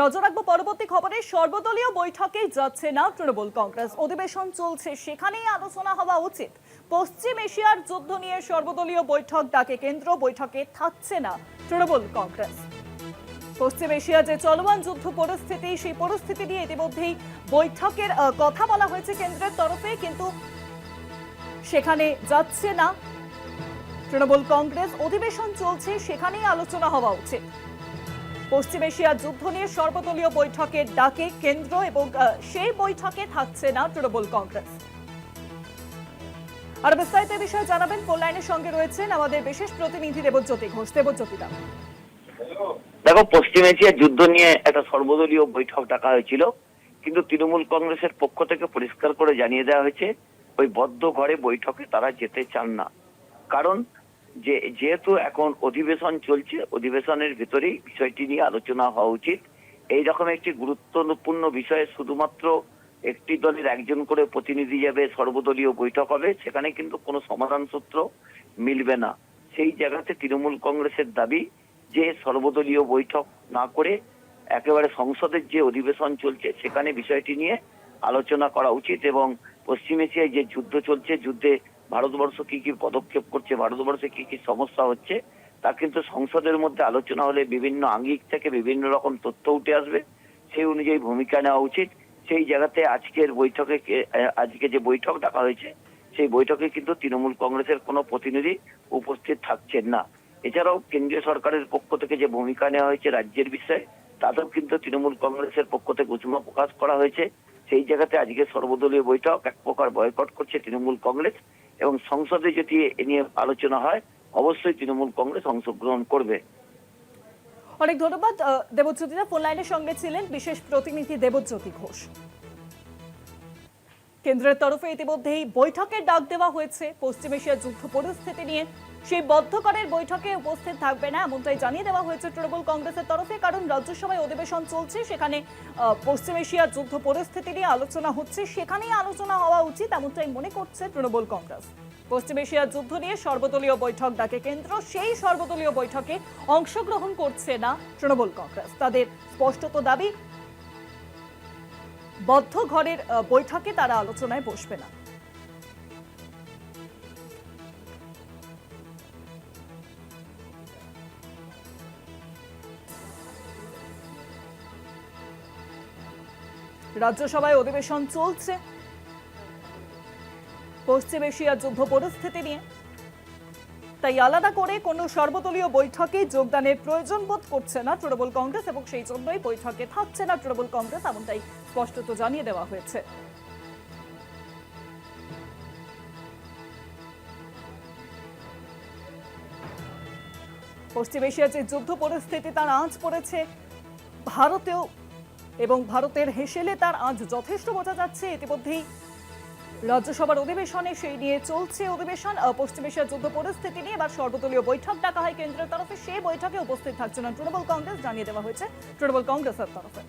নজর রাখবো পরবর্তী খবরে। সর্বদলীয় বৈঠকে যাচ্ছে না তৃণমূল কংগ্রেস। অধিবেশন চলছে, সেখানেই আলোচনা হওয়া উচিত। পশ্চিম এশিয়ার যুদ্ধ নিয়ে সর্বদলীয় বৈঠক ডাকে কেন্দ্র, বৈঠকে থাকছে না তৃণমূল কংগ্রেস। পশ্চিম এশিয়া যে চলমান যুদ্ধ পরিস্থিতি, সেই পরিস্থিতি নিয়ে ইতিমধ্যেই বৈঠকের কথা বলা হয়েছে কেন্দ্রের তরফে, কিন্তু সেখানে যাচ্ছে না তৃণমূল কংগ্রেস। অধিবেশন চলছে, সেখানেই আলোচনা হওয়া উচিত। পশ্চিম এশিয়ার যুদ্ধ নিয়ে সর্বদলীয় বৈঠকের ডাকে কেন্দ্র এবং সেই বৈঠকে থাকছে না তৃণমূল কংগ্রেস। আর বিস্তারিত বিষয়ে জানাবেন, ফোন লাইনের সঙ্গে রয়েছেন আমাদের বিশেষ প্রতিনিধি দেবজ্যোতি ঘোষ। দেবজ্যোতি দা, দেখো, পশ্চিম এশিয়ার যুদ্ধ নিয়ে একটা সর্বদলীয় বৈঠক ডাকা হয়েছিল, কিন্তু তৃণমূল কংগ্রেসের পক্ষ থেকে পরিষ্কার করে জানিয়ে দেওয়া হয়েছে ওই বদ্ধ ঘরে বৈঠকে তারা যেতে চান না। কারণ যেহেতু এখন অধিবেশন চলছে, অধিবেশনের ভিতরেই বিষয়টি নিয়ে আলোচনা হওয়া উচিত। এই রকম একটি গুরুত্বপূর্ণ বিষয়ে শুধুমাত্র একটি দলের একজন করে প্রতিনিধি যাবে, সর্বদলীয় বৈঠক হবে, সেখানে কিন্তু কোনো সমাধান সূত্র মিলবে না। সেই জায়গাতে তৃণমূল কংগ্রেসের দাবি যে সর্বদলীয় বৈঠক না করে একেবারে সংসদের যে অধিবেশন চলছে সেখানে বিষয়টি নিয়ে আলোচনা করা উচিত। এবং পশ্চিম এশিয়ায় যে যুদ্ধ চলছে, যুদ্ধে ভারতবর্ষ কি কি পদক্ষেপ করছে, ভারতবর্ষে কি কি সমস্যা হচ্ছে, তা কিন্তু সংসদের মধ্যে আলোচনা হলে বিভিন্ন আঙ্গিক থেকে বিভিন্ন রকম তথ্য উঠে আসবে, সেই অনুযায়ী ভূমিকা নেওয়া উচিত। সেই জায়গাতে আজকের বৈঠকে, আজকে যে বৈঠক ডাকা হয়েছে, সেই বৈঠকে কিন্তু তৃণমূল কংগ্রেসের কোনো প্রতিনিধি উপস্থিত থাকছেন না। এছাড়াও কেন্দ্রীয় সরকারের পক্ষ থেকে যে ভূমিকা নেওয়া হয়েছে রাজ্যের বিষয়ে, তাতেও কিন্তু তৃণমূল কংগ্রেসের পক্ষ থেকে উষ্মা প্রকাশ করা হয়েছে। সেই জায়গাতে আজকে সর্বদলীয় বৈঠক এক প্রকার বয়কট করছে তৃণমূল কংগ্রেস, এবং সংসদে যদি এ নিয়ে আলোচনা হয় অবশ্যই তৃণমূল কংগ্রেস অংশগ্রহণ করবে। অনেক ধন্যবাদ দেবজ্যোতি দা। ফোন লাইনের সঙ্গে ছিলেন বিশেষ প্রতিনিধি দেবজ্যোতি ঘোষ। কেন্দ্রের তরফে ইতিমধ্যেই বৈঠকের ডাক দেওয়া হয়েছে পশ্চিম এশিয়ার যুদ্ধ পরিস্থিতি নিয়ে। সেই বদ্ধকরের বৈঠকে উপস্থিত থাকবে না এমনটাই জানিয়ে দেওয়া হয়েছে তৃণমূল কংগ্রেসের তরফে। কারণ রাজ্যসভায় অধিবেশন চলছে, সেখানে পশ্চিম এশিয়ার যুদ্ধ পরিস্থিতি নিয়ে আলোচনা হচ্ছে, সেখানেই আলোচনা হওয়া উচিত এমনটাই মনে করছে তৃণমূল কংগ্রেস। পশ্চিম এশিয়ার যুদ্ধ নিয়ে সর্বদলীয় বৈঠক ডাকে কেন্দ্র, সেই সর্বদলীয় বৈঠকে অংশগ্রহণ করছে না তৃণমূল কংগ্রেস। তাদের স্পষ্টত দাবি, বদ্ধ ঘরের বৈঠকে তারা আলোচনায় বসবে না। রাজ্যসভায় অধিবেশন চলছে পশ্চিম এশিয়ার যুদ্ধ পরিস্থিতি নিয়ে, তাই আলাদা করে কোনো সর্বদলীয় বৈঠকে যোগদানের প্রয়োজন বোধ করছে না তৃণমূল কংগ্রেস, এবং সেই জন্যই বৈঠকে থাকছে না তৃণমূল কংগ্রেস এমনটাই স্পষ্টত জানিয়ে দেওয়া হয়েছে। পশ্চিম এশিয়ার যে যুদ্ধ পরিস্থিতি, তার আঁচ পড়েছে ভারতেও, এবং ভারতের হেসেলে তার আঁচ যথেষ্ট বোঝা যাচ্ছে। ইতিমধ্যেই রাজ্যসভার অধিবেশনে সেই নিয়ে চলছে অধিবেশন। পশ্চিম এশিয়ার যুদ্ধ পরিস্থিতি নিয়ে এবার সর্বদলীয় বৈঠক ডাকা হয় কেন্দ্রের তরফে, সেই বৈঠকে উপস্থিত থাকছে না তৃণমূল কংগ্রেস, জানিয়ে দেওয়া হয়েছে তৃণমূল কংগ্রেসের তরফে।